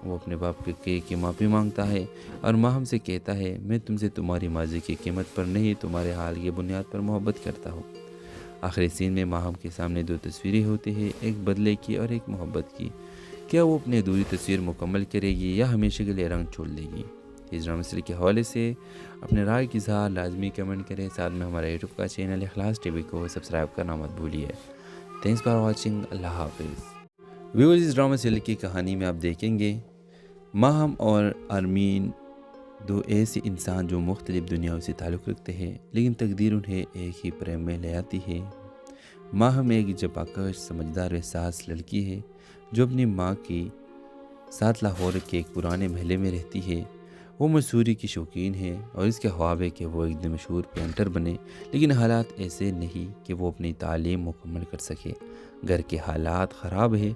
وہ اپنے باپ کی معافی مانگتا ہے اور ماہم سے کہتا ہے میں تم سے تمہاری ماضی کی قیمت پر نہیں تمہارے حال کی بنیاد پر محبت کرتا ہوں۔ آخری سین میں ماہم کے سامنے دو تصویریں ہوتی ہیں، ایک بدلے کی اور ایک محبت کی۔ کیا وہ اپنی ادھوری تصویر مکمل کرے گی یا ہمیشہ کے لیے رنگ چھوڑ دے گی؟ اس ڈرامہ سیریز کے حوالے سے اپنے رائے کی اظہار لازمی کمنٹ کریں، ساتھ میں ہمارا یوٹیوب کا چینل اخلاص ٹی وی کو سبسکرائب کرنا مت بھولیے۔ تھینکس فار واچنگ، اللہ حافظ۔ ویورز، اس ڈرامہ سیریز کی کہانی میں آپ دیکھیں گے ماہم اور ارمین دو ایسے انسان جو مختلف دنیاؤں سے تعلق رکھتے ہیں، لیکن تقدیر انہیں ایک ہی پریم میں لے آتی ہے۔ ماہم ایک جفاکش سمجھدار و حساس لڑکی ہے جو اپنی ماں کے ساتھ لاہور کے ایک پرانے محلے میں رہتی ہے۔ وہ مصوری کی شوقین ہے اور اس کے خواب ہے کہ وہ ایک دن مشہور پینٹر بنے، لیکن حالات ایسے نہیں کہ وہ اپنی تعلیم مکمل کر سکے۔ گھر کے حالات خراب ہے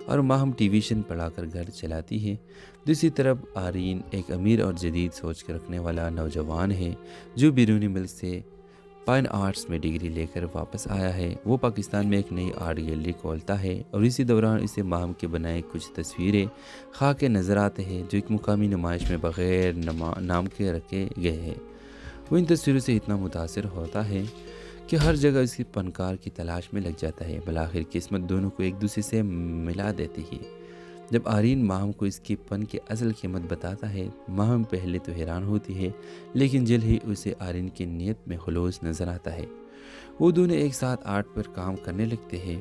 اور ماہم ٹیویشن پڑھا کر گھر چلاتی ہے۔ دوسری طرف آرین ایک امیر اور جدید سوچ کے رکھنے والا نوجوان ہے جو بیرونی ملک سے فائن آرٹس میں ڈگری لے کر واپس آیا ہے۔ وہ پاکستان میں ایک نئی آرٹ گیلری کھولتا ہے اور اسی دوران اسے ماہم کے بنائے کچھ تصویریں خاک کے نظر آتے ہیں جو ایک مقامی نمائش میں بغیر نام کے رکھے گئے ہیں۔ وہ ان تصویروں سے اتنا متاثر ہوتا ہے کہ ہر جگہ اس کی فنکار کی تلاش میں لگ جاتا ہے۔ بالآخر قسمت دونوں کو ایک دوسرے سے ملا دیتی ہے۔ جب آرین ماہم کو اس کی فن کی اصل قیمت بتاتا ہے، ماہم پہلے تو حیران ہوتی ہے، لیکن جلد ہی اسے آرین کی نیت میں خلوص نظر آتا ہے۔ وہ دونوں ایک ساتھ آرٹ پر کام کرنے لگتے ہیں۔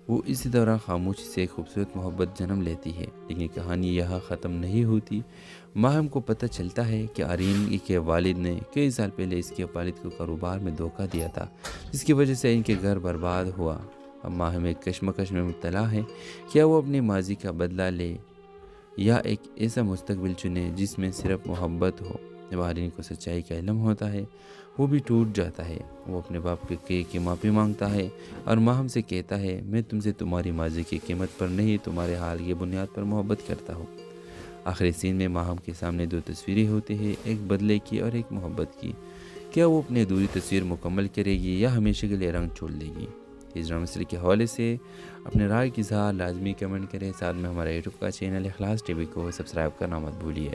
وہ اسی دوران خاموشی سے ایک خوبصورت محبت جنم لیتی ہے، لیکن کہانی یہاں ختم نہیں ہوتی۔ ماہم کو پتہ چلتا ہے کہ آرین کے والد نے کئی سال پہلے اس کے والد کو کاروبار میں دھوکہ دیا تھا، جس کی وجہ سے ان کے گھر برباد ہوا۔ اب ماہم ایک کشمکش میں مبتلا ہے، کیا وہ اپنی ماضی کا بدلہ لے یا ایک ایسا مستقبل چنے جس میں صرف محبت ہو؟ جب آرین کو سچائی کا علم ہوتا ہے، وہ بھی ٹوٹ جاتا ہے۔ وہ اپنے باپ کی معافی مانگتا ہے اور ماہم سے کہتا ہے میں تم سے تمہاری ماضی کی قیمت پر نہیں تمہارے حال کی بنیاد پر محبت کرتا ہوں۔ آخری سین میں ماہم کے سامنے دو تصویریں ہوتی ہیں، ایک بدلے کی اور ایک محبت کی۔ کیا وہ اپنی ادھوری تصویر مکمل کرے گی یا ہمیشہ کے لیے رنگ چھوڑ دے گی؟ اس ڈرامہ سیریز کے حوالے سے اپنے رائے کی اظہار لازمی کمنٹ کریں، ساتھ میں ہمارا یوٹیوب کا چینل اخلاص ٹی وی کو سبسکرائب کرنا مت بھولیے۔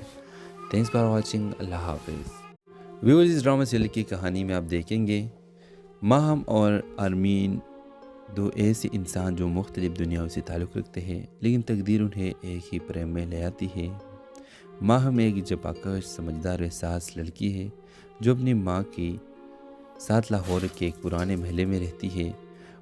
تھینکس فار واچنگ، اللہ حافظ۔ ویورز، اس ڈرامہ سیریز کی کہانی میں آپ دیکھیں گے ماہم اور ارمین دو ایسے انسان جو مختلف دنیاؤں سے تعلق رکھتے ہیں، لیکن تقدیر انہیں ایک ہی پریم میں لے آتی ہے۔ ماہم ایک جفاکش سمجھدار و حساس لڑکی ہے جو اپنی ماں کے ساتھ لاہور کے ایک پرانے محلے میں رہتی ہے۔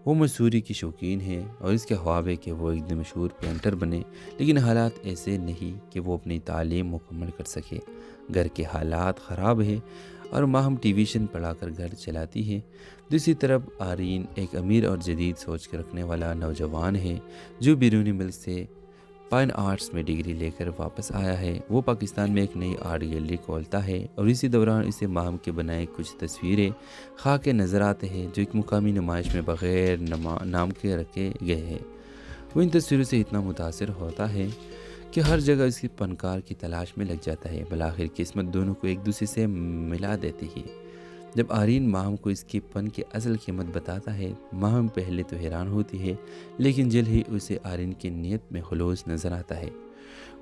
وہ مصوری کی شوقین ہے اور اس کے خواب ہے کہ وہ ایک دن مشہور پینٹر بنے، لیکن حالات ایسے نہیں کہ وہ اپنی تعلیم مکمل کر سکے۔ گھر کے حالات خراب ہے اور ماہم ٹیویشن پڑھا کر گھر چلاتی ہے۔ دوسری طرف آرین ایک امیر اور جدید سوچ کے رکھنے والا نوجوان ہے جو اپنی ماں کے ساتھ لاہور کے ایک پرانے محلے میں رہتی ہے۔ وہ مصوری کی شوقین ہے اور اس کے خواب ہے کہ وہ ایک دن مشہور پینٹر بنے، لیکن حالات ایسے نہیں کہ وہ اپنی تعلیم مکمل کر سکے۔ گھر کے حالات خراب ہے اور ماہم ٹیویشن پڑھا کر گھر چلاتی ہے۔ دوسری طرف آرین ایک امیر اور جدید سوچ کے رکھنے والا نوجوان ہے جو بیرونی ملک سے فائن آرٹس میں ڈگری لے کر واپس آیا ہے۔ وہ پاکستان میں ایک نئی آرٹ گیلری کھولتا ہے اور اسی دوران اسے ماہم کے بنائے کچھ تصویریں خاک کے نظر آتے ہیں جو ایک مقامی نمائش میں بغیر نام کے رکھے گئے ہیں۔ وہ ان تصویروں سے اتنا متاثر ہوتا ہے کہ ہر جگہ اس کی فنکار کی تلاش میں لگ جاتا ہے۔ بالآخر قسمت دونوں کو ایک دوسرے سے ملا دیتی ہے۔ جب آرین ماہم کو اس کی فن کی اصل قیمت بتاتا ہے، ماہم پہلے تو حیران ہوتی ہے، لیکن جلد ہی اسے آرین کی نیت میں خلوص نظر آتا ہے۔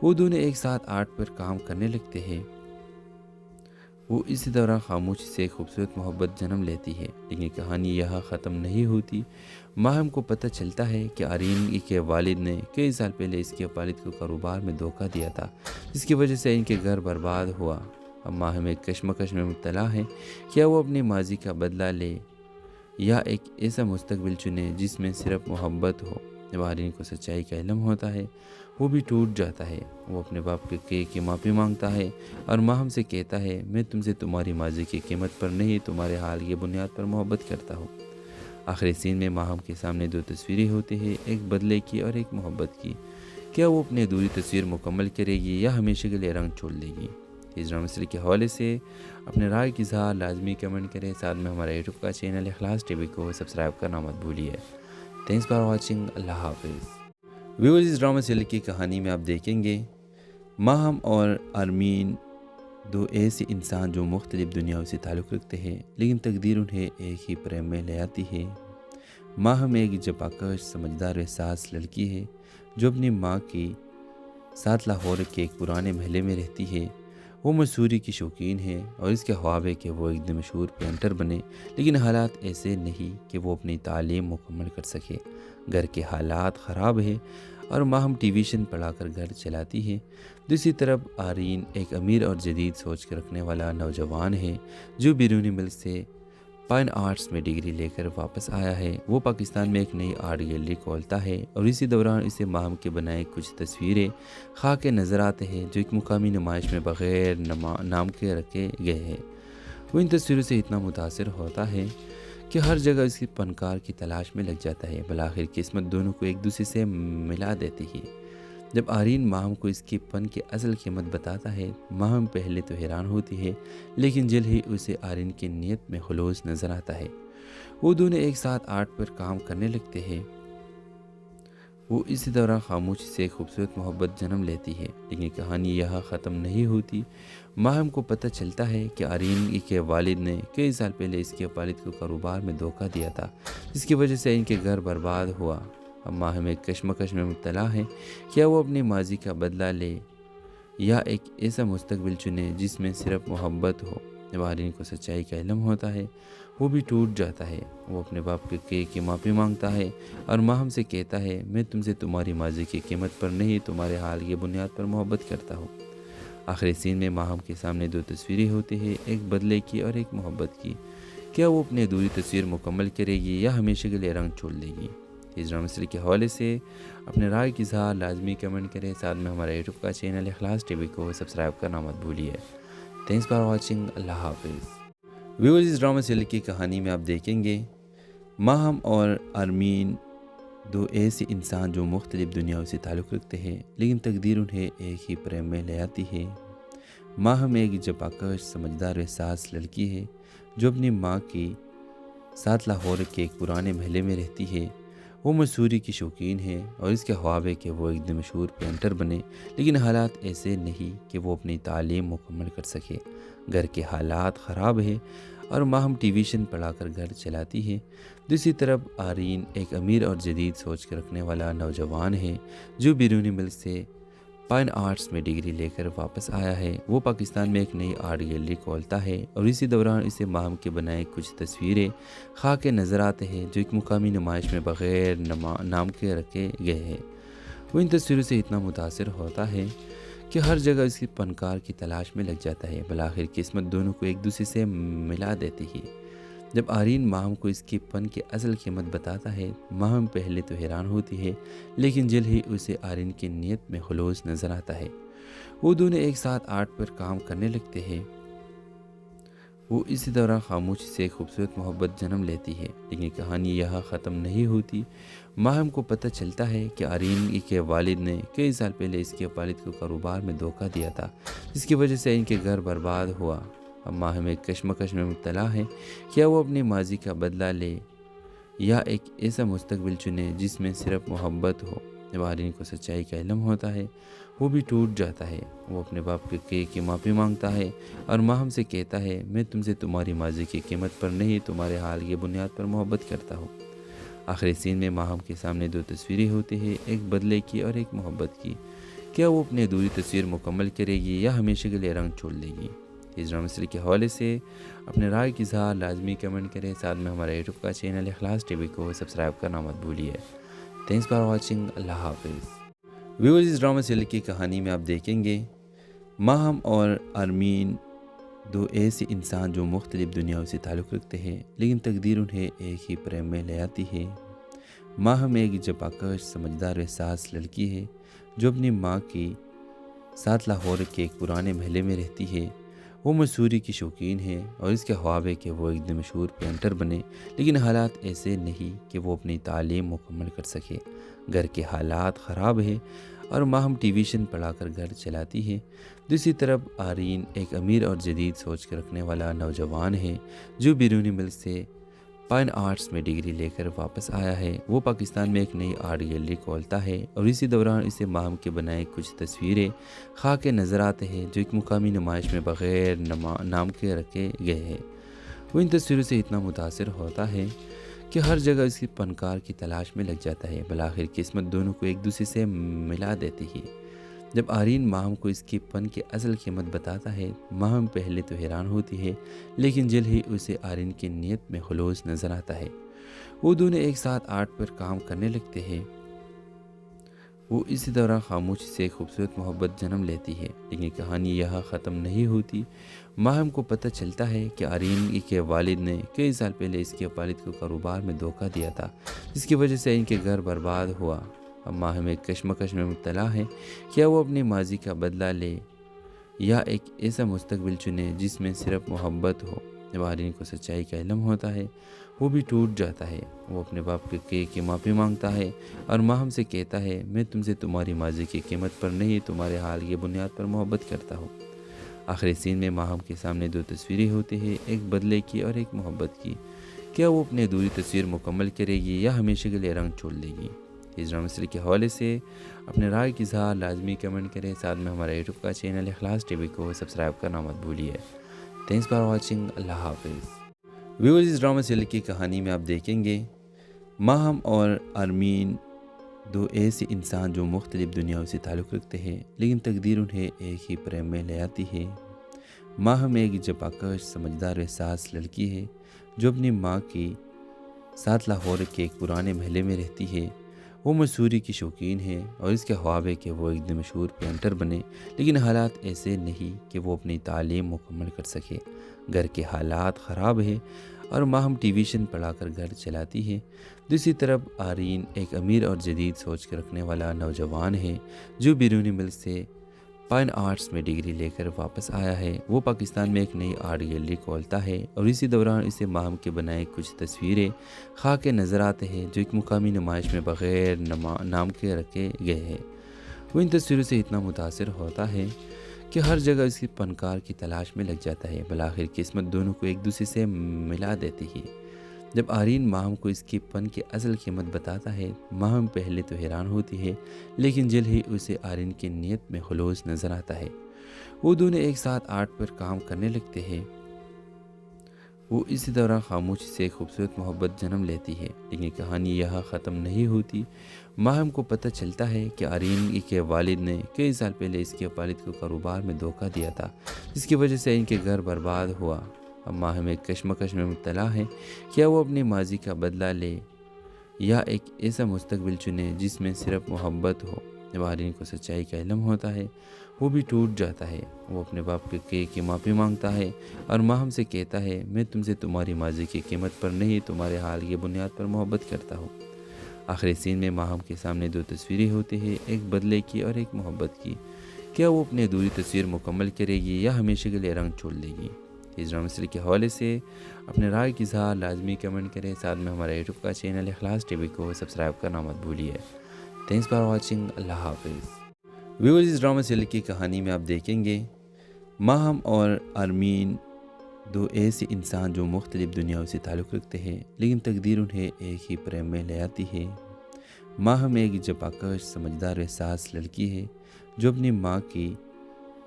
وہ دونوں ایک ساتھ آرٹ پر کام کرنے لگتے ہیں۔ وہ اسی دوران خاموشی سے ایک خوبصورت محبت جنم لیتی ہے، لیکن کہانی یہاں ختم نہیں ہوتی۔ ماہم کو پتہ چلتا ہے کہ آرین کے والد نے کئی سال پہلے اس کے والد کو کاروبار میں دھوکہ دیا تھا، جس کی وجہ سے ان کے گھر برباد ہوا۔ اب ماہم ایک کشمکش میں مبتلا ہے، کیا وہ اپنی ماضی کا بدلہ لے یا ایک ایسا مستقبل چنے جس میں صرف محبت ہو؟ جب آرین کو سچائی کا علم ہوتا ہے، وہ بھی ٹوٹ جاتا ہے۔ وہ اپنے باپ کی معافی مانگتا ہے اور ماہم سے کہتا ہے میں تم سے تمہاری ماضی کی قیمت پر نہیں تمہارے حال کی بنیاد پر محبت کرتا ہوں۔ آخری سین میں ماہم کے سامنے دو تصویریں ہوتی ہیں، ایک بدلے کی اور ایک محبت کی۔ کیا وہ اپنی ادھوری تصویر مکمل کرے گی یا ہمیشہ کے لیے رنگ چھوڑ دے گی؟ اس ڈرامہ سیریز کے حوالے سے اپنے رائے کی اظہار لازمی کمنٹ کریں، ساتھ میں ہمارا یوٹیوب کا چینل اخلاص ٹی وی کو سبسکرائب کرنا مت بھولیے۔ تھینکس فار واچنگ، اللہ حافظ۔ ویورز، اس ڈرامہ سیریز کی کہانی میں آپ دیکھیں گے ماہم اور ارمین دو ایسے انسان جو مختلف دنیاؤں سے تعلق رکھتے ہیں، لیکن تقدیر انہیں ایک ہی پریم میں لے آتی ہے۔ ماہم ایک جفاکش سمجھدار و حساس لڑکی ہے جو اپنی ماں کے ساتھ لاہور کے ایک پرانے محلے میں رہتی ہے۔ وہ مصوری کی شوقین ہے اور اس کے خواب ہے کہ وہ ایک دن مشہور پینٹر بنے، لیکن حالات ایسے نہیں کہ وہ اپنی تعلیم مکمل کر سکے۔ گھر کے حالات خراب ہیں اور ماہم ٹیویشن پڑھا کر گھر چلاتی ہے۔ دوسری طرف آرین ایک امیر اور جدید سوچ کے رکھنے والا نوجوان ہے جو بیرونی ملک سے فائن آرٹس میں ڈگری لے کر واپس آیا ہے۔ وہ پاکستان میں ایک نئی آرٹ گیلری کھولتا ہے اور اسی دوران اسے ماہم کے بنائے کچھ تصویریں خاک نظر آتے ہیں جو ایک مقامی نمائش میں بغیر نام کے رکھے گئے ہیں۔ وہ ان تصویروں سے اتنا متاثر ہوتا ہے کہ ہر جگہ اس کی فنکار کی تلاش میں لگ جاتا ہے۔ بالآخر قسمت دونوں کو ایک دوسرے سے ملا دیتی ہے۔ جب آرین ماہم کو اس کے فن کی اصل قیمت بتاتا ہے، ماہم پہلے تو حیران ہوتی ہے، لیکن جلد ہی اسے آرین کی نیت میں خلوص نظر آتا ہے۔ وہ دونوں ایک ساتھ آرٹ پر کام کرنے لگتے ہیں۔ وہ اسی دوران خاموشی سے ایک خوبصورت محبت جنم لیتی ہے، لیکن کہانی یہاں ختم نہیں ہوتی۔ ماہم کو پتہ چلتا ہے کہ آرین کے والد نے کئی سال پہلے اس کے والد کو کاروبار میں دھوکہ دیا تھا، جس کی وجہ سے ان کے گھر برباد ہوا۔ اب ماہم ایک کشمکش میں مبتلا ہے، کیا وہ اپنے ماضی کا بدلہ لے یا ایک ایسا مستقبل چنے جس میں صرف محبت ہو۔ جب آرین کو سچائی کا علم ہوتا ہے، وہ بھی ٹوٹ جاتا ہے۔ وہ اپنے باپ کی معافی مانگتا ہے اور ماہم سے کہتا ہے، میں تم سے تمہاری ماضی کی قیمت پر نہیں، تمہارے حال کی بنیاد پر محبت کرتا ہوں۔ آخری سین میں ماہم کے سامنے دو تصویریں ہوتی ہیں، ایک بدلے کی اور ایک محبت کی۔ کیا وہ اپنی ادھوری تصویر مکمل کرے گی یا ہمیشہ کے لیے رنگ چھوڑ دے گی؟ اس ڈرامہ سیریز کے حوالے سے اپنے رائے کی اظہار لازمی کمنٹ کریں۔ ساتھ میں ہمارا یوٹیوب کا چینل اخلاص ٹی وی کو سبسکرائب کرنا مت بھولیے۔ Thanks for watching. اللہ حافظ۔ ویورز، اس ڈرامہ سیریز کی کہانی میں آپ دیکھیں گے ماہم اور آرمین، دو ایسے انسان جو مختلف دنیاؤں سے تعلق رکھتے ہیں، لیکن تقدیر انہیں ایک ہی پریم میں لے آتی ہے۔ ماہم ایک جفاکش، سمجھدار و حساس لڑکی ہے جو اپنی ماں کی ساتھ لاہور کے ایک پرانے محلے میں رہتی ہے۔ وہ مصوری کی شوقین ہے اور اس کے خواب ہے کہ وہ ایک دن مشہور پینٹر بنے، لیکن حالات ایسے نہیں کہ وہ اپنی تعلیم مکمل کر سکے۔ گھر کے حالات خراب ہیں اور ماہم ٹیویشن پڑھا کر گھر چلاتی ہے۔ دوسری طرف آرین ایک امیر اور جدید سوچ کے رکھنے والا نوجوان ہے جو بیرونی ملک سے فائن آرٹس میں ڈگری لے کر واپس آیا ہے۔ وہ پاکستان میں ایک نئی آرٹ گیلری کھولتا ہے اور اسی دوران اسے ماہم کے بنائے کچھ تصویریں خاک نظر آتے ہیں جو ایک مقامی نمائش میں بغیر نام کے رکھے گئے ہیں۔ وہ ان تصویروں سے اتنا متاثر ہوتا ہے کہ ہر جگہ اس کی فنکار کی تلاش میں لگ جاتا ہے۔ بالآخر قسمت دونوں کو ایک دوسرے سے ملا دیتی ہے۔ جب آرین ماہم کو اس کے فن کی اصل قیمت بتاتا ہے، ماہم پہلے تو حیران ہوتی ہے، لیکن جلد ہی اسے آرین کی نیت میں خلوص نظر آتا ہے۔ وہ دونوں ایک ساتھ آرٹ پر کام کرنے لگتے ہیں۔ وہ اسی دوران خاموشی سے ایک خوبصورت محبت جنم لیتی ہے، لیکن کہانی یہاں ختم نہیں ہوتی۔ ماہم کو پتہ چلتا ہے کہ آرین کے والد نے کئی سال پہلے اس کے والد کو کاروبار میں دھوکہ دیا تھا، جس کی وجہ سے ان کے گھر برباد ہوا۔ اب ماہم ایک کشمکش میں مبتلا ہے، کیا وہ اپنے ماضی کا بدلہ لے یا ایک ایسا مستقبل چنے جس میں صرف محبت ہو۔ جب آرین کو سچائی کا علم ہوتا ہے، وہ بھی ٹوٹ جاتا ہے۔ وہ اپنے باپ کی معافی مانگتا ہے اور ماہم سے کہتا ہے، میں تم سے تمہاری ماضی کی قیمت پر نہیں، تمہارے حال کی بنیاد پر محبت کرتا ہوں۔ آخری سین میں ماہم کے سامنے دو تصویریں ہوتی ہیں، ایک بدلے کی اور ایک محبت کی۔ کیا وہ اپنی ادھوری تصویر مکمل کرے گی یا ہمیشہ کے لیے رنگ چھوڑ دے گی؟ اس ڈرامہ سیریز کے حوالے سے اپنے رائے کی اظہار لازمی کمنٹ کریں۔ ساتھ میں ہمارا یوٹیوب کا چینل اخلاص ٹی وی کو سبسکرائب کرنا مت بھولیے۔ Thanks for watching. اللہ حافظ۔ ویورز، اس ڈرامہ سیریز کی کہانی میں آپ دیکھیں گے ماہم اور آرمین، دو ایسے انسان جو مختلف دنیاؤں سے تعلق رکھتے ہیں، لیکن تقدیر انہیں ایک ہی پریم میں لے آتی ہے۔ ماہم ایک جفاکش، سمجھدار و حساس لڑکی ہے جو اپنی ماں کی ساتھ لاہور کے ایک پرانے محلے میں رہتی ہے۔ وہ مصوری کی شوقین ہے اور اس کے خواب ہے کہ وہ ایک دن مشہور پینٹر بنے، لیکن حالات ایسے نہیں کہ وہ اپنی تعلیم مکمل کر سکے۔ گھر کے حالات خراب ہیں اور ماہم ٹیویشن پڑھا کر گھر چلاتی ہے۔ دوسری طرف آرین ایک امیر اور جدید سوچ کے رکھنے والا نوجوان ہے جو بیرونی ملک سے فائن آرٹس میں ڈگری لے کر واپس آیا ہے۔ وہ پاکستان میں ایک نئی آرٹ گیلری کھولتا ہے اور اسی دوران اسے ماہم کے بنائے کچھ تصویریں خاک نظر آتے ہیں جو ایک مقامی نمائش میں بغیر نام کے رکھے گئے ہیں۔ وہ ان تصویروں سے اتنا متاثر ہوتا ہے کہ ہر جگہ اس کی فنکار کی تلاش میں لگ جاتا ہے۔ بالآخر قسمت دونوں کو ایک دوسرے سے ملا دیتی ہے۔ جب آرین ماہم کو اس کے پن کی اصل قیمت بتاتا ہے، ماہم پہلے تو حیران ہوتی ہے، لیکن جلد ہی اسے آرین کی نیت میں خلوص نظر آتا ہے۔ وہ دونوں ایک ساتھ آرٹ پر کام کرنے لگتے ہیں۔ وہ اسی دوران خاموشی سے ایک خوبصورت محبت جنم لیتی ہے، لیکن کہانی یہاں ختم نہیں ہوتی۔ ماہم کو پتہ چلتا ہے کہ آرین کے والد نے کئی سال پہلے اس کے والد کو کاروبار میں دھوکہ دیا تھا، جس کی وجہ سے ان کے گھر برباد ہوا۔ اب ماہم ایک کشمکش میں مبتلا ہے، کیا وہ اپنے ماضی کا بدلہ لے یا ایک ایسا مستقبل چنے جس میں صرف محبت ہو۔ جب آرین کو سچائی کا علم ہوتا ہے، وہ بھی ٹوٹ جاتا ہے۔ وہ اپنے باپ کی معافی مانگتا ہے اور ماہم سے کہتا ہے، میں تم سے تمہاری ماضی کی قیمت پر نہیں، تمہارے حال کی بنیاد پر محبت کرتا ہوں۔ آخری سین میں ماہم کے سامنے دو تصویریں ہوتی ہیں، ایک بدلے کی اور ایک محبت کی۔ کیا وہ اپنی ادھوری تصویر مکمل کرے گی یا ہمیشہ کے لیے رنگ چھوڑ دے گی؟ اس ڈرامہ سیریز کے حوالے سے اپنے رائے کی اظہار لازمی کمنٹ کریں، ساتھ میں ہمارا یوٹیوب کا چینل اخلاص ٹی وی کو سبسکرائب کرنا مت بھولیے۔ تھینکس فار واچنگ، اللہ حافظ۔ ویورز، اس ڈرامہ سیریل کی کہانی میں آپ دیکھیں گے ماہم اور آرمین، دو ایسے انسان جو مختلف دنیاؤں سے تعلق رکھتے ہیں، لیکن تقدیر انہیں ایک ہی پریم میں لے آتی ہے۔ ماہم ایک جفاکش، سمجھدار و حساس لڑکی ہے جو اپنی ماں کے ساتھ لاہور کے ایک پرانے محلے میں رہتی ہے۔ وہ مصوری کی شوقین ہے اور اس کے خواب ہے کہ وہ ایک دن مشہور پینٹر بنے، لیکن حالات ایسے نہیں کہ وہ اپنی تعلیم مکمل کر سکے۔ گھر کے حالات خراب ہے اور ماہم ٹیویشن پڑھا کر گھر چلاتی ہے۔ دوسری طرف آرین ایک امیر اور جدید سوچ کے رکھنے والا نوجوان ہے جو بیرونی ملک سے فائن آرٹس میں ڈگری لے کر واپس آیا ہے۔ وہ پاکستان میں ایک نئی آرٹ گیلری کھولتا ہے اور اسی دوران اسے ماہم کے بنائے کچھ تصویریں خاک کے نظر آتے ہیں جو ایک مقامی نمائش میں بغیر نام کے رکھے گئے ہیں۔ وہ ان تصویروں سے اتنا متاثر ہوتا ہے کہ ہر جگہ اس کی فنکار کی تلاش میں لگ جاتا ہے۔ بالآخر قسمت دونوں کو ایک دوسرے سے ملا دیتی ہے۔ جب آرین ماہم کو اس کے فن کی اصل قیمت بتاتا ہے، ماہم پہلے تو حیران ہوتی ہے، لیکن جلد ہی اسے آرین کی نیت میں خلوص نظر آتا ہے۔ وہ دونوں ایک ساتھ آرٹ پر کام کرنے لگتے ہیں۔ وہ اسی دوران خاموشی سے ایک خوبصورت محبت جنم لیتی ہے، لیکن کہانی یہاں ختم نہیں ہوتی۔ ماہم کو پتہ چلتا ہے کہ آرین کے والد نے کئی سال پہلے اس کے والد کو کاروبار میں دھوکہ دیا تھا، جس کی وجہ سے ان کے گھر برباد ہوا۔ اب ماہم ایک کشمکش میں مبتلا ہے، کیا وہ اپنے ماضی کا بدلہ لے یا ایک ایسا مستقبل چنے جس میں صرف محبت ہو۔ جب آرین کو سچائی کا علم ہوتا ہے، وہ بھی ٹوٹ جاتا ہے۔ وہ اپنے باپ کی معافی مانگتا ہے اور ماہم سے کہتا ہے، میں تم سے تمہاری ماضی کی قیمت پر نہیں، تمہارے حال کی بنیاد پر محبت کرتا ہوں۔ آخری سین میں ماہم کے سامنے دو تصویریں ہوتی ہیں، ایک بدلے کی اور ایک محبت کی۔ کیا وہ اپنی ادھوری تصویر مکمل کرے گی یا ہمیشہ کے لیے رنگ چھوڑ دے گی؟ اس ڈرامہ سیریل کے حوالے سے اپنے رائے کی اظہار لازمی کمنٹ کریں، ساتھ میں ہمارا یوٹیوب کا چینل اخلاص ٹی وی کو سبسکرائب کرنا مت بھولیے۔ تھینکس فار واچنگ، اللہ حافظ۔ ویورز، اس ڈرامہ سیریل کی کہانی میں آپ دیکھیں گے ماہم اور آرمین، دو ایسے انسان جو مختلف دنیاؤں سے تعلق رکھتے ہیں، لیکن تقدیر انہیں ایک ہی پریم میں لے آتی ہے۔ ماہم ایک جفاکش، سمجھدار و حساس لڑکی ہے جو اپنی ماں کے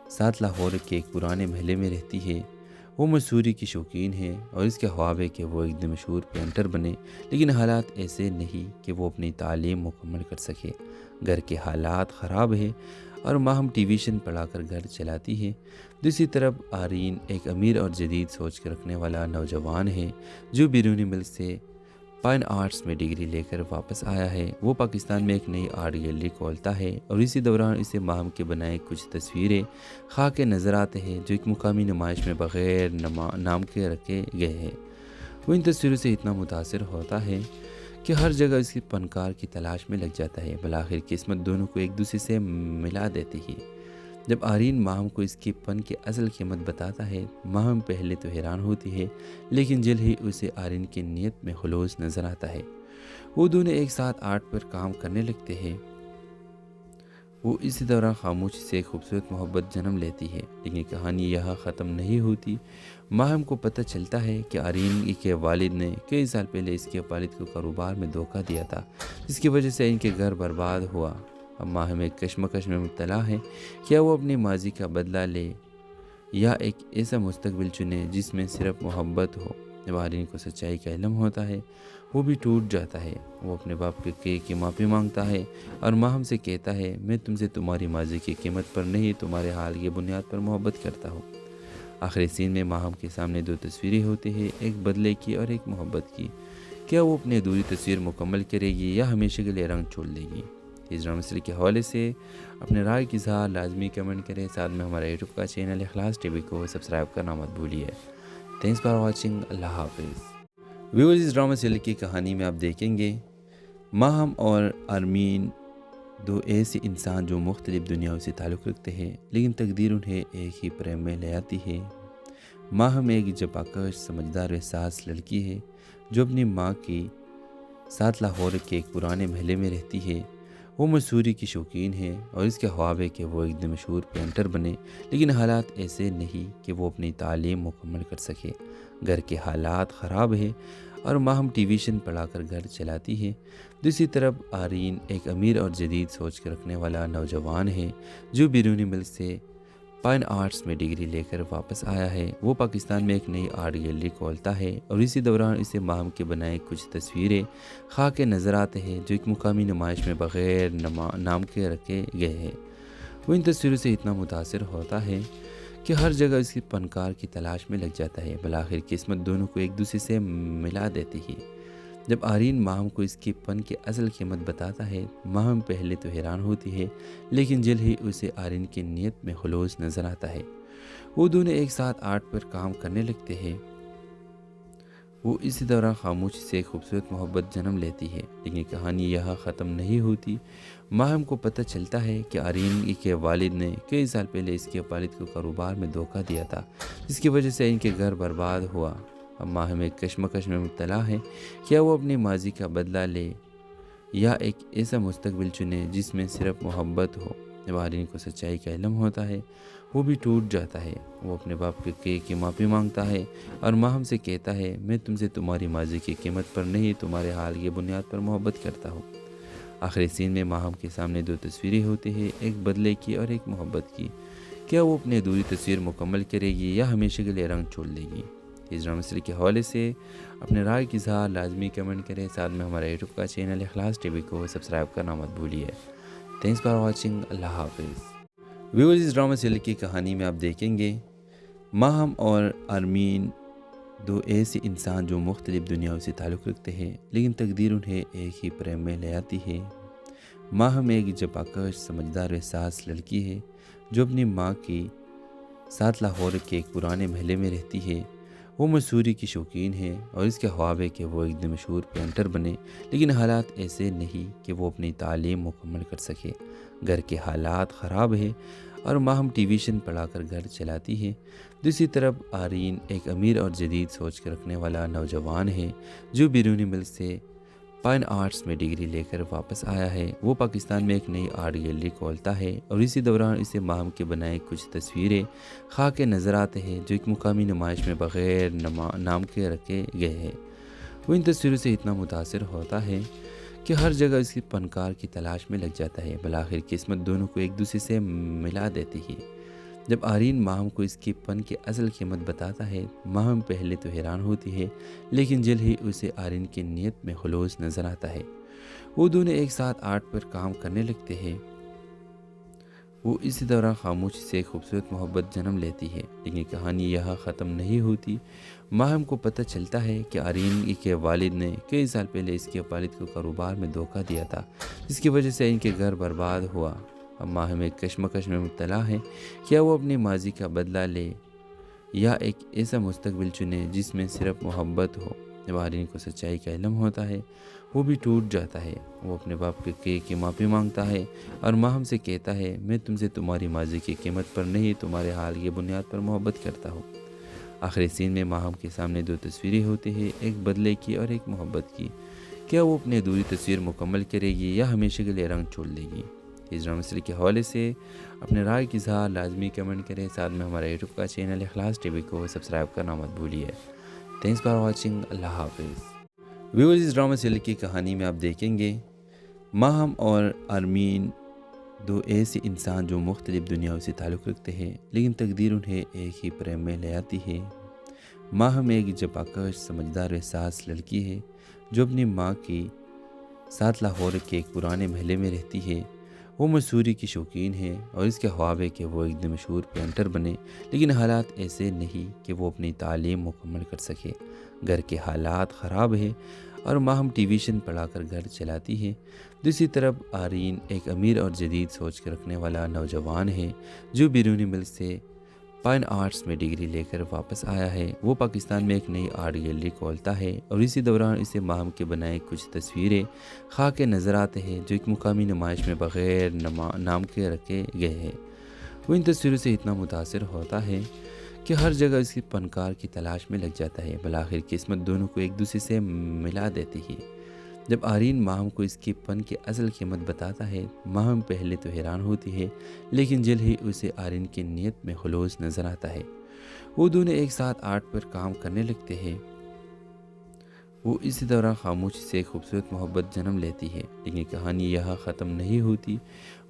ساتھ لاہور کے ایک پرانے محلے میں رہتی ہے۔ وہ مصوری کی شوقین ہے اور اس کے خواب ہے کہ وہ ایک دن مشہور پینٹر بنے، لیکن حالات ایسے نہیں کہ وہ اپنی تعلیم مکمل کر سکے۔ گھر کے حالات خراب ہے اور ماہم ٹیویشن پڑھا کر گھر چلاتی ہے۔ دوسری طرف آرین ایک امیر اور جدید سوچ کے رکھنے والا نوجوان ہے جو بیرونی ملک سے فائن آرٹس میں ڈگری لے کر واپس آیا ہے۔ وہ پاکستان میں ایک نئی آرٹ گیلری کھولتا ہے اور اسی دوران اسے ماہم کے بنائے کچھ تصویریں خاک کے نظر آتے ہیں جو ایک مقامی نمائش میں بغیر نام کے رکھے گئے ہیں۔ وہ ان تصویروں سے اتنا متاثر ہوتا ہے کہ ہر جگہ اس کی فنکار کی تلاش میں لگ جاتا ہے۔ بالآخر قسمت دونوں کو ایک دوسرے سے ملا دیتی ہے۔ جب آرین ماہم کو اس کے فن کی اصل قیمت بتاتا ہے، ماہم پہلے تو حیران ہوتی ہے، لیکن جلد ہی اسے آرین کی نیت میں خلوص نظر آتا ہے۔ وہ دونوں ایک ساتھ آرٹ پر کام کرنے لگتے ہیں۔ وہ اسی دوران خاموشی سے ایک خوبصورت محبت جنم لیتی ہے، لیکن کہانی یہاں ختم نہیں ہوتی۔ ماہم کو پتہ چلتا ہے کہ آرین کے والد نے کئی سال پہلے اس کے والد کو کاروبار میں دھوکہ دیا تھا، جس کی وجہ سے ان کے گھر برباد ہوا۔ اب ماہم ایک کشمکش میں مبتلا ہے، کیا وہ اپنے ماضی کا بدلہ لے یا ایک ایسا مستقبل چنے جس میں صرف محبت ہو۔ جب آرین کو سچائی کا علم ہوتا ہے وہ بھی ٹوٹ جاتا ہے۔ وہ اپنے باپ کی معافی مانگتا ہے اور ماہم سے کہتا ہے میں تم سے تمہاری ماضی کی قیمت پر نہیں تمہارے حال کی بنیاد پر محبت کرتا ہوں۔ آخری سین میں ماہم کے سامنے دو تصویریں ہوتی ہیں، ایک بدلے کی اور ایک محبت کی۔ کیا وہ اپنی ادھوری تصویر مکمل کرے گی یا ہمیشہ کے لیے رنگ چھوڑ دے گی؟ اس ڈرامہ سیریز کے حوالے سے اپنے رائے کی اظہار لازمی کمنٹ کریں، ساتھ میں ہمارا یوٹیوب کا چینل اخلاص ٹی وی کو سبسکرائب کرنا مت بھولیے۔ تھینکس فار واچنگ، اللہ حافظ۔ ویورز، اس ڈرامہ سیریل کی کہانی میں آپ دیکھیں گے ماہم اور آرمین دو ایسے انسان جو مختلف دنیاؤں سے تعلق رکھتے ہیں، لیکن تقدیر انہیں ایک ہی پریم میں لے آتی ہے۔ ماہم ایک جفاکش سمجھدار و حساس لڑکی ہے جو اپنی ماں کے ساتھ لاہور کے ایک پرانے محلے میں رہتی ہے۔ وہ مصوری کی شوقین ہے اور اس کے خواب ہے کہ وہ ایک دن مشہور پینٹر بنے، لیکن حالات ایسے نہیں کہ وہ اپنی تعلیم مکمل کر سکے۔ گھر کے حالات خراب ہے اور ماہم ٹیویشن پڑھا کر گھر چلاتی ہے۔ دوسری طرف آرین ایک امیر اور جدید سوچ رکھنے والا نوجوان ہے جو بیرونی ملک سے فائن آرٹس میں ڈگری لے کر واپس آیا ہے۔ وہ پاکستان میں ایک نئی آرٹ گیلری کھولتا ہے اور اسی دوران اسے ماہم کے بنائے کچھ تصویریں خاک کے نظر آتے ہیں جو ایک مقامی نمائش میں بغیر نام کے رکھے گئے ہیں۔ وہ ان تصویروں سے اتنا متاثر ہوتا ہے کہ ہر جگہ اس کی فنکار کی تلاش میں لگ جاتا ہے۔ بالآخر قسمت دونوں کو ایک دوسرے سے ملا دیتی ہے۔ جب آرین ماہم کو اس کے فن کی اصل قیمت بتاتا ہے، ماہم پہلے تو حیران ہوتی ہے، لیکن جلد ہی اسے آرین کی نیت میں خلوص نظر آتا ہے۔ وہ دونوں ایک ساتھ آرٹ پر کام کرنے لگتے ہیں۔ وہ اسی دوران خاموشی سے ایک خوبصورت محبت جنم لیتی ہے، لیکن کہانی یہاں ختم نہیں ہوتی۔ ماہم کو پتہ چلتا ہے کہ آرین کے والد نے کئی سال پہلے اس کے والد کو کاروبار میں دھوکہ دیا تھا، جس کی وجہ سے ان کے گھر برباد ہوا۔ اب ماہم ایک کشمکش میں مبتلا ہے، کیا وہ اپنی ماضی کا بدلہ لے یا ایک ایسا مستقبل چنے جس میں صرف محبت ہو؟ جب آرین کو سچائی کا علم ہوتا ہے وہ بھی ٹوٹ جاتا ہے۔ وہ اپنے باپ کی معافی مانگتا ہے اور ماہم سے کہتا ہے میں تم سے تمہاری ماضی کی قیمت پر نہیں تمہارے حال کی بنیاد پر محبت کرتا ہوں۔ آخری سین میں ماہم کے سامنے دو تصویریں ہوتی ہیں، ایک بدلے کی اور ایک محبت کی۔ کیا وہ اپنی ادھوری تصویر مکمل کرے گی یا ہمیشہ کے لیے رنگ چھوڑ دے گی؟ اس ڈرامہ سیریل کے حوالے سے اپنے رائے کی اظہار لازمی کمنٹ کریں، ساتھ میں ہمارا یوٹیوب کا چینل اخلاص ٹی وی کو سبسکرائب کرنا مت بھولیے۔ تھینکس فار واچنگ، اللہ حافظ۔ ویورز، اس ڈرامہ سیریل کی کہانی میں آپ دیکھیں گے ماہم اور آرمین دو ایسے انسان جو مختلف دنیاؤں سے تعلق رکھتے ہیں، لیکن تقدیر انہیں ایک ہی پریم میں لے آتی ہے۔ ماہم ایک جفاکش سمجھدار و حساس لڑکی ہے جو اپنی ماں کے ساتھ لاہور کے ایک پرانے محلے میں رہتی ہے۔ وہ مصوری کی شوقین ہے اور اس کے خواب ہے کہ وہ ایک دن مشہور پینٹر بنے، لیکن حالات ایسے نہیں کہ وہ اپنی تعلیم مکمل کر سکے۔ گھر کے حالات خراب ہے اور ماہم ٹیویشن پڑھا کر گھر چلاتی ہے۔ دوسری طرف آرین ایک امیر اور جدید سوچ رکھنے والا نوجوان ہے جو بیرونی ملک سے فائن آرٹس میں ڈگری لے کر واپس آیا ہے۔ وہ پاکستان میں ایک نئی آرٹ گیلری کھولتا ہے اور اسی دوران اسے ماہم کے بنائے کچھ تصویریں خاک کے نظر آتے ہیں جو ایک مقامی نمائش میں بغیر نام کے رکھے گئے ہیں۔ وہ ان تصویروں سے اتنا متاثر ہوتا ہے کہ ہر جگہ اس کی فنکار کی تلاش میں لگ جاتا ہے۔ بالآخر قسمت دونوں کو ایک دوسرے سے ملا دیتی ہے۔ جب آرین ماہم کو اس کے فن کی اصل قیمت بتاتا ہے، ماہم پہلے تو حیران ہوتی ہے، لیکن جلد ہی اسے آرین کی نیت میں خلوص نظر آتا ہے۔ وہ دونوں ایک ساتھ آرٹ پر کام کرنے لگتے ہیں۔ وہ اسی دوران خاموشی سے ایک خوبصورت محبت جنم لیتی ہے، لیکن کہانی یہاں ختم نہیں ہوتی۔ ماہم کو پتہ چلتا ہے کہ آرین کے والد نے کئی سال پہلے اس کے والد کو کاروبار میں دھوکہ دیا تھا، جس کی وجہ سے ان کے گھر برباد ہوا۔ اب ماہم ایک کشمکش میں مبتلا ہے، کیا وہ اپنی ماضی کا بدلہ لے یا ایک ایسا مستقبل چنے جس میں صرف محبت ہو؟ جب آرین کو سچائی کا علم ہوتا ہے وہ بھی ٹوٹ جاتا ہے۔ وہ اپنے باپ کی معافی مانگتا ہے اور ماہم سے کہتا ہے میں تم سے تمہاری ماضی کی قیمت پر نہیں تمہارے حال کی بنیاد پر محبت کرتا ہوں۔ آخری سین میں ماہم کے سامنے دو تصویریں ہوتی ہیں، ایک بدلے کی اور ایک محبت کی۔ کیا وہ اپنی ادھوری تصویر مکمل کرے گی یا ہمیشہ کے لیے رنگ چھوڑ دے گی؟ اس ڈرامہ سیریل کے حوالے سے اپنے رائے کی اظہار لازمی کمنٹ کریں، ساتھ میں ہمارا یوٹیوب کا چینل اخلاص ٹی وی کو سبسکرائب کرنا مت بھولیے۔ تھینکس فار واچنگ، اللہ حافظ۔ ویورز، اس ڈرامہ سیریل کی کہانی میں آپ دیکھیں گے ماہم اور آرمین دو ایسے انسان جو مختلف دنیاؤں سے تعلق رکھتے ہیں، لیکن تقدیر انہیں ایک ہی پریم میں لے آتی ہے۔ ماہم ایک جپاکش سمجھدار و احساس لڑکی ہے جو اپنی ماں کے ساتھ لاہور کے ایک پرانے محلے میں رہتی ہے۔ وہ مصوری کی شوقین ہے اور اس کے خواب ہے کہ وہ ایک دن مشہور پینٹر بنے، لیکن حالات ایسے نہیں کہ وہ اپنی تعلیم مکمل کر سکے۔ گھر کے حالات خراب ہے اور ماہم ٹی ویژن پڑھا کر گھر چلاتی ہے۔ دوسری طرف آرین ایک امیر اور جدید سوچ کے رکھنے والا نوجوان ہے جو بیرونی ملک سے فائن آرٹس میں ڈگری لے کر واپس آیا ہے۔ وہ پاکستان میں ایک نئی آرٹ گیلری کھولتا ہے اور اسی دوران اسے ماہم کے بنائے کچھ تصویریں خاک نظر آتے ہیں جو ایک مقامی نمائش میں بغیر نام کے رکھے گئے ہیں۔ وہ ان تصویروں سے اتنا متاثر ہوتا ہے کہ ہر جگہ اس کی فنکار کی تلاش میں لگ جاتا ہے۔ بالآخر قسمت دونوں کو ایک دوسرے سے ملا دیتی ہے۔ جب آرین ماہم کو اس کے فن کی اصل قیمت بتاتا ہے، ماہم پہلے تو حیران ہوتی ہے، لیکن جلد ہی اسے آرین کی نیت میں خلوص نظر آتا ہے۔ وہ دونوں ایک ساتھ آرٹ پر کام کرنے لگتے ہیں۔ وہ اسی دوران خاموشی سے ایک خوبصورت محبت جنم لیتی ہے، لیکن کہانی یہاں ختم نہیں ہوتی۔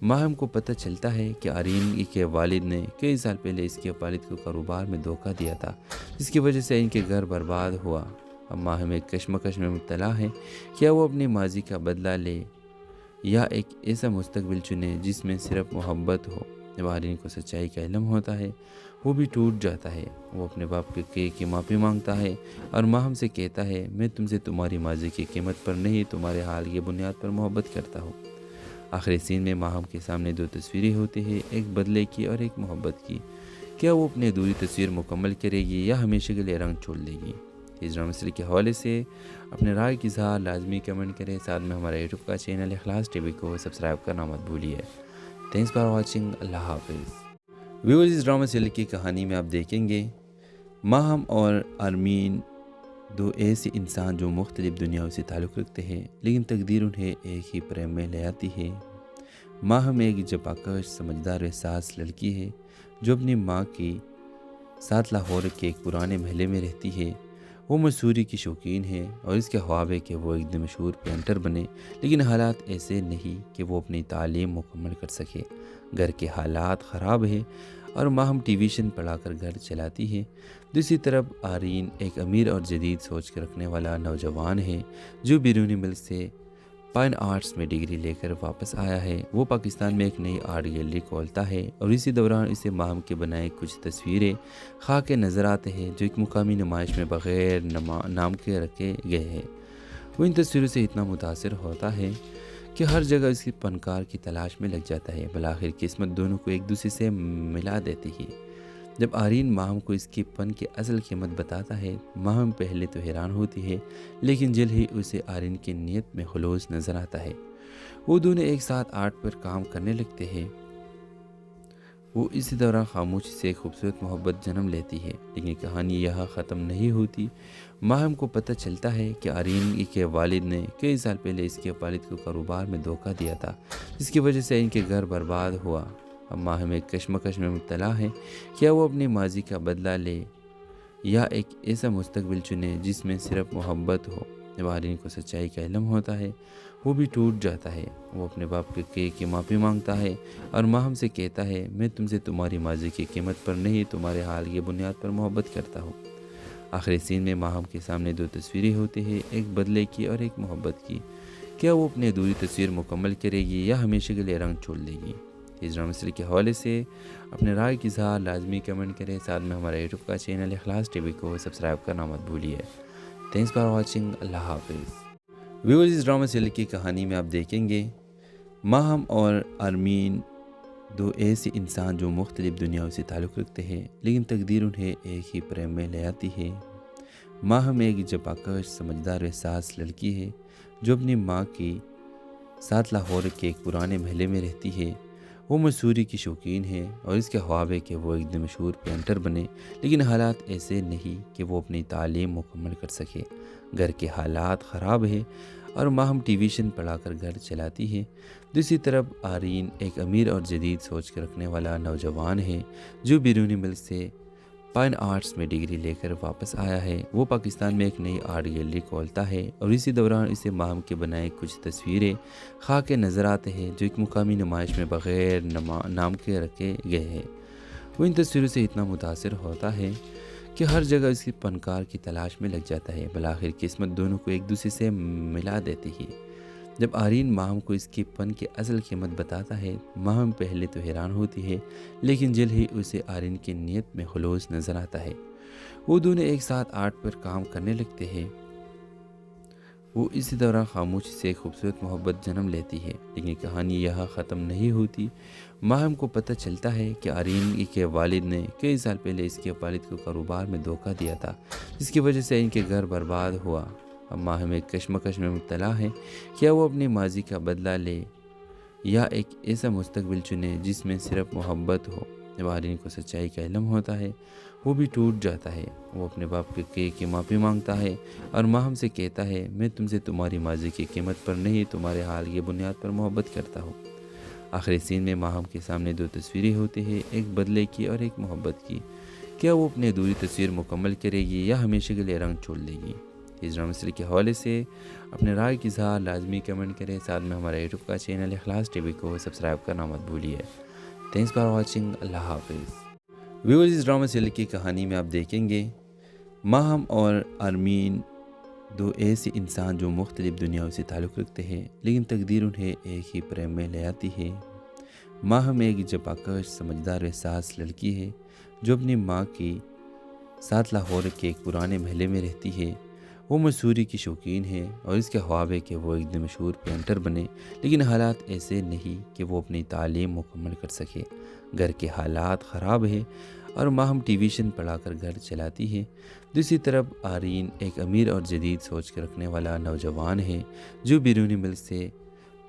ماہم کو پتہ چلتا ہے کہ آرین کے والد نے کئی سال پہلے اس کے والد کو کاروبار میں دھوکہ دیا تھا، جس کی وجہ سے ان کے گھر برباد ہوا۔ اب ماہم ایک کشمکش میں مبتلا ہے، کیا وہ اپنے ماضی کا بدلہ لے یا ایک ایسا مستقبل چنے جس میں صرف محبت ہو۔ جب آرین کو سچائی کا علم ہوتا ہے، وہ بھی ٹوٹ جاتا ہے۔ وہ اپنے باپ کی معافی مانگتا ہے اور ماہم سے کہتا ہے، میں تم سے تمہاری ماضی کی قیمت پر نہیں، تمہارے حال کی بنیاد پر محبت کرتا ہوں۔ آخری سین میں ماہم کے سامنے دو تصویریں ہوتی ہیں، ایک بدلے کی اور ایک محبت کی۔ کیا وہ اپنی ادھوری تصویر مکمل کرے گی یا ہمیشہ کے لیے رنگ چھوڑ دے گی؟ اس ڈرامہ سیریز کے حوالے سے اپنے رائے کی اظہار لازمی کمنٹ کریں۔ ساتھ میں ہمارا یوٹیوب کا چینل اخلاص ٹی وی کو سبسکرائب کرنا مت بھولیے۔ Thanks for watching. اللہ حافظ۔ ویورز، اس ڈرامہ سیریز کی کہانی میں آپ دیکھیں گے ماہم اور آرمین دو ایسے انسان جو مختلف دنیاؤں سے تعلق رکھتے ہیں، لیکن تقدیر انہیں ایک ہی پریم میں لے آتی ہے۔ ماہم ایک جپاکش سمجھدار و احساس لڑکی ہے جو اپنی ماں کے ساتھ لاہور کے ایک پرانے محلے میں رہتی ہے۔ وہ مصوری کی شوقین ہے اور اس کے خواب ہے کہ وہ ایک دن مشہور پینٹر بنے، لیکن حالات ایسے نہیں کہ وہ اپنی تعلیم مکمل کر سکے۔ گھر کے حالات خراب ہے اور ماہم ٹی ویژن پڑھا کر گھر چلاتی ہے۔ دوسری طرف آرین ایک امیر اور جدید سوچ کے رکھنے والا نوجوان ہے جو بیرونی ملک سے فائن آرٹس میں ڈگری لے کر واپس آیا ہے۔ وہ پاکستان میں ایک نئی آرٹ گیلری کھولتا ہے اور اسی دوران اسے ماہم کے بنائے کچھ تصویریں خاک نظر آتے ہیں جو ایک مقامی نمائش میں بغیر نام کے رکھے گئے ہیں۔ وہ ان تصویروں سے اتنا متاثر ہوتا ہے کہ ہر جگہ اس کی فنکار کی تلاش میں لگ جاتا ہے۔ بالآخر قسمت دونوں کو ایک دوسرے سے ملا دیتی ہے۔ جب آرین ماہم کو اس کے فن کی اصل قیمت بتاتا ہے، ماہم پہلے تو حیران ہوتی ہے، لیکن جلد ہی اسے آرین کی نیت میں خلوص نظر آتا ہے۔ وہ دونوں ایک ساتھ آرٹ پر کام کرنے لگتے ہیں۔ وہ اسی دوران خاموشی سے ایک خوبصورت محبت جنم لیتی ہے، لیکن کہانی یہاں ختم نہیں ہوتی۔ ماہم کو پتہ چلتا ہے کہ آرین کے والد نے کئی سال پہلے اس کے والد کو کاروبار میں دھوکہ دیا تھا، جس کی وجہ سے ان کے گھر برباد ہوا۔ اب ماہم ایک کشمکش میں مبتلا ہے، کیا وہ اپنے ماضی کا بدلہ لے یا ایک ایسا مستقبل چنے جس میں صرف محبت ہو۔ جب آرین کو سچائی کا علم ہوتا ہے، وہ بھی ٹوٹ جاتا ہے۔ وہ اپنے باپ کی معافی مانگتا ہے اور ماہم سے کہتا ہے، میں تم سے تمہاری ماضی کی قیمت پر نہیں، تمہارے حال کی بنیاد پر محبت کرتا ہوں۔ آخری سین میں ماہم کے سامنے دو تصویریں ہوتی ہیں، ایک بدلے کی اور ایک محبت کی۔ کیا وہ اپنی ادھوری تصویر مکمل کرے گی یا ہمیشہ کے لیے رنگ چھوڑ دے گی؟ اس ڈرامہ سیریز کے حوالے سے اپنے رائے کی اظہار لازمی کمنٹ کریں۔ ساتھ میں ہمارا یوٹیوب کا چینل اخلاص ٹی وی کو سبسکرائب کرنا مت بھولیے۔ Thanks for watching. اللہ حافظ۔ ویورز، اس ڈرامہ سیریز کی کہانی میں آپ دیکھیں گے ماہم اور آرمین دو ایسے انسان جو مختلف دنیاؤں سے تعلق رکھتے ہیں، لیکن تقدیر انہیں ایک ہی پریم میں لے آتی ہے۔ ماہم ایک جپاکش سمجھدار و احساس لڑکی ہے جو اپنی ماں کے ساتھ لاہور کے ایک پرانے محلے میں رہتی ہے۔ وہ مصوری کی شوقین ہے اور اس کے خواب ہے کہ وہ ایک دن مشہور پینٹر بنے، لیکن حالات ایسے نہیں کہ وہ اپنی تعلیم مکمل کر سکے۔ گھر کے حالات خراب ہے اور ماہم ٹی ویژن پڑھا کر گھر چلاتی ہے۔ دوسری طرف آرین ایک امیر اور جدید سوچ کے رکھنے والا نوجوان ہے جو بیرونی ملک سے فائن آرٹس میں ڈگری لے کر واپس آیا ہے۔ وہ پاکستان میں ایک نئی آرٹ گیلری کھولتا ہے اور اسی دوران اسے ماہم کے بنائے کچھ تصویریں خاک نظر آتے ہیں جو ایک مقامی نمائش میں بغیر نام کے رکھے گئے ہیں۔ وہ ان تصویروں سے اتنا متاثر ہوتا ہے کہ ہر جگہ اس کی فنکار کی تلاش میں لگ جاتا ہے، بالآخر قسمت دونوں کو ایک دوسرے سے ملا دیتی ہے۔ جب آرین ماہم کو اس کے فن کی اصل قیمت بتاتا ہے، ماہم پہلے تو حیران ہوتی ہے، لیکن جلد ہی اسے آرین کی نیت میں خلوص نظر آتا ہے۔ وہ دونوں ایک ساتھ آرٹ پر کام کرنے لگتے ہیں۔ وہ اسی دوران خاموشی سے ایک خوبصورت محبت جنم لیتی ہے، لیکن کہانی یہاں ختم نہیں ہوتی۔ ماہم کو پتہ چلتا ہے کہ آرین کے والد نے کئی سال پہلے اس کے والد کو کاروبار میں دھوکہ دیا تھا، جس کی وجہ سے ان کے گھر برباد ہوا۔ اب ماہم ایک کشمکش میں مبتلا ہے، کیا وہ اپنے ماضی کا بدلہ لے یا ایک ایسا مستقبل چنے جس میں صرف محبت ہو۔ جب آرین کو سچائی کا علم ہوتا ہے، وہ بھی ٹوٹ جاتا ہے۔ وہ اپنے باپ کی معافی مانگتا ہے اور ماہم سے کہتا ہے، میں تم سے تمہاری ماضی کی قیمت پر نہیں، تمہارے حال کی بنیاد پر محبت کرتا ہوں۔ آخری سین میں ماہم کے سامنے دو تصویریں ہوتی ہیں، ایک بدلے کی اور ایک محبت کی۔ کیا وہ اپنی ادھوری تصویر مکمل کرے گی یا ہمیشہ کے لیے رنگ چھوڑ دے گی؟ اس ڈرامہ سیریز کے حوالے سے اپنے رائے کی اظہار لازمی کمنٹ کریں، ساتھ میں ہمارا یوٹیوب کا چینل اخلاص ٹی وی کو سبسکرائب کرنا مت بھولیے۔ تھینکس فار واچنگ، اللہ حافظ۔ ویورز، اس ڈرامہ سیریز کی کہانی میں آپ دیکھیں گے ماہم اور آرمین، دو ایسے انسان جو مختلف دنیاؤں سے تعلق رکھتے ہیں، لیکن تقدیر انہیں ایک ہی پریم میں لے آتی ہے۔ ماہم ایک جفاکش، سمجھدار و حساس لڑکی ہے جو اپنی ماں کی ساتھ لاہور کے ایک پرانے محلے میں رہتی ہے۔ وہ مصوری کی شوقین ہے اور اس کے خواب ہے کہ وہ ایک دن مشہور پینٹر بنے، لیکن حالات ایسے نہیں کہ وہ اپنی تعلیم مکمل کر سکے۔ گھر کے حالات خراب ہے اور ماہم ٹیویشن پڑھا کر گھر چلاتی ہے۔ دوسری طرف آرین ایک امیر اور جدید سوچ کے رکھنے والا نوجوان ہے جو بیرونی ملک سے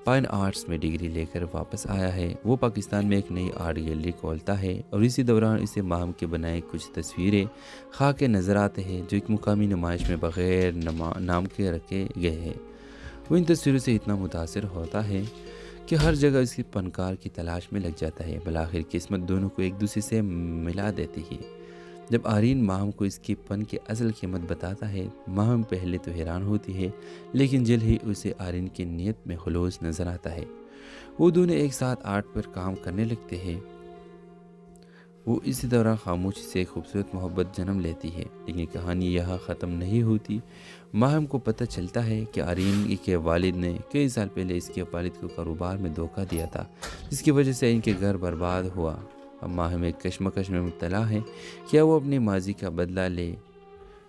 فائن آرٹس میں ڈگری لے کر واپس آیا ہے۔ وہ پاکستان میں ایک نئی آرٹ گیلری کھولتا ہے اور اسی دوران اسے ماہم کے بنائے کچھ تصویریں خاک کے نظر آتے ہیں جو ایک مقامی نمائش میں بغیر نام کے رکھے گئے ہیں۔ وہ ان تصویروں سے اتنا متاثر ہوتا ہے کہ ہر جگہ اس کی فنکار کی تلاش میں لگ جاتا ہے، بالآخر قسمت دونوں کو ایک دوسرے سے ملا دیتی ہے۔ جب آرین ماہم کو اس کے فن کی اصل قیمت بتاتا ہے، ماہم پہلے تو حیران ہوتی ہے، لیکن جلد ہی اسے آرین کی نیت میں خلوص نظر آتا ہے۔ وہ دونوں ایک ساتھ آرٹ پر کام کرنے لگتے ہیں۔ وہ اسی دوران خاموشی سے ایک خوبصورت محبت جنم لیتی ہے، لیکن کہانی یہاں ختم نہیں ہوتی۔ ماہم کو پتہ چلتا ہے کہ آرین کے والد نے کئی سال پہلے اس کے والد کو کاروبار میں دھوکہ دیا تھا، جس کی وجہ سے ان کے گھر برباد ہوا۔ اب ماہم ایک کشمکش میں مبتلا ہے، کیا وہ اپنے ماضی کا بدلہ لے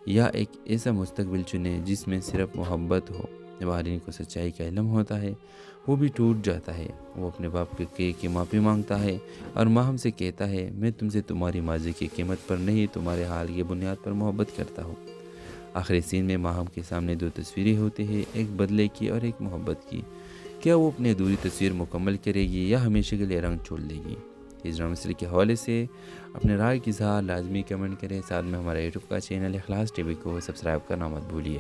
یا ایک ایسا مستقبل چنے جس میں صرف محبت ہو۔ جب آرین کو سچائی کا علم ہوتا ہے، وہ بھی ٹوٹ جاتا ہے۔ وہ اپنے باپ کی معافی مانگتا ہے اور ماہم سے کہتا ہے، میں تم سے تمہاری ماضی کی قیمت پر نہیں، تمہارے حال کی بنیاد پر محبت کرتا ہوں۔ آخری سین میں ماہم کے سامنے دو تصویریں ہوتی ہیں، ایک بدلے کی اور ایک محبت کی۔ کیا وہ اپنی ادھوری تصویر مکمل کرے گی یا ہمیشہ کے لیے رنگ چھوڑ دے گی؟ اس ڈرامہ سیریز کے حوالے سے اپنے رائے کی اظہار لازمی کمنٹ کریں، ساتھ میں ہمارا یوٹیوب کا چینل اخلاص ٹی وی کو سبسکرائب کرنا مت بھولیے۔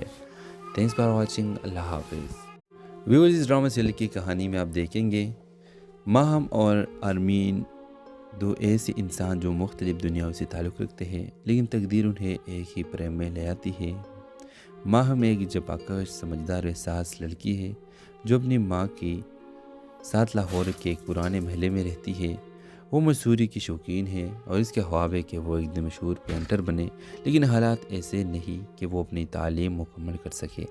تھینکس فار واچنگ، اللہ حافظ۔ ویورز، اس ڈرامہ سیریز کی کہانی میں آپ دیکھیں گے ماہم اور آرمین، دو ایسے انسان جو مختلف دنیاؤں سے تعلق رکھتے ہیں، لیکن تقدیر انہیں ایک ہی پریم میں لے آتی ہے۔ ماہم ایک جفاکش، سمجھدار و حساس لڑکی ہے جو اپنی ماں کی ساتھ لاہور کے ایک پرانے محلے میں رہتی ہے۔ وہ مصوری کی شوقین ہے اور اس کے خواب ہے کہ وہ ایک دن مشہور پینٹر بنے، لیکن حالات ایسے نہیں کہ وہ اپنی تعلیم مکمل کر سکے۔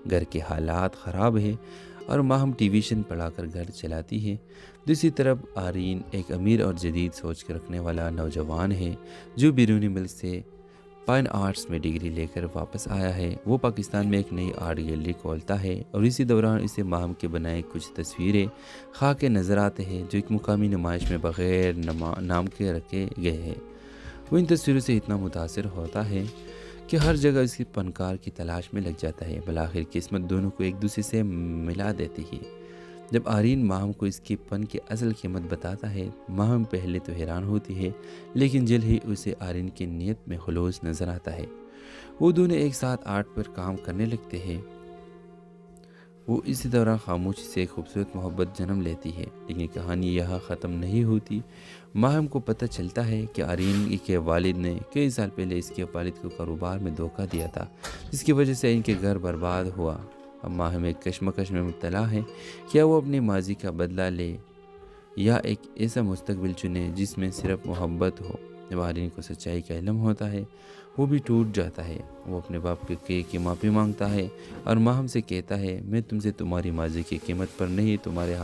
گھر کے حالات خراب ہے اور ماہم ٹیویشن پڑھا کر گھر چلاتی ہے۔ دوسری طرف آرین ایک امیر اور جدید سوچ کے رکھنے والا نوجوان ہے جو بیرونی ملک سے فائن آرٹس میں ڈگری لے کر واپس آیا ہے۔ وہ پاکستان میں ایک نئی آرٹ گیلری کھولتا ہے اور اسی دوران اسے ماہم کے بنائے کچھ تصویریں خاک کے نظر آتے ہیں جو ایک مقامی نمائش میں بغیر نام کے رکھے گئے ہیں۔ وہ ان تصویروں سے اتنا متاثر ہوتا ہے کہ ہر جگہ اس کی فنکار کی تلاش میں لگ جاتا ہے، بالآخر قسمت دونوں کو ایک دوسرے سے ملا دیتی ہے۔ جب آرین ماہم کو اس کے فن کی اصل قیمت بتاتا ہے، ماہم پہلے تو حیران ہوتی ہے، لیکن جلد ہی اسے آرین کی نیت میں خلوص نظر آتا ہے۔ وہ دونوں ایک ساتھ آرٹ پر کام کرنے لگتے ہیں۔ وہ اسی دوران خاموشی سے ایک خوبصورت محبت جنم لیتی ہے، لیکن کہانی یہاں ختم نہیں ہوتی۔ ماہم کو پتہ چلتا ہے کہ آرین کے والد نے کئی سال پہلے اس کے والد کو کاروبار میں دھوکہ دیا تھا، جس کی وجہ سے ان کے گھر برباد ہوا۔ اب ماہم ایک کشمکش میں مبتلا ہے، کیا وہ اپنے ماضی کا بدلہ لے یا ایک ایسا مستقبل چنے جس میں صرف محبت ہو۔ جب والدین کو سچائی کا علم ہوتا ہے وہ بھی ٹوٹ جاتا ہے۔ وہ اپنے باپ کی معافی مانگتا ہے اور ماہم سے کہتا ہے میں تم سے تمہاری ماضی کی قیمت پر نہیں تمہارے حال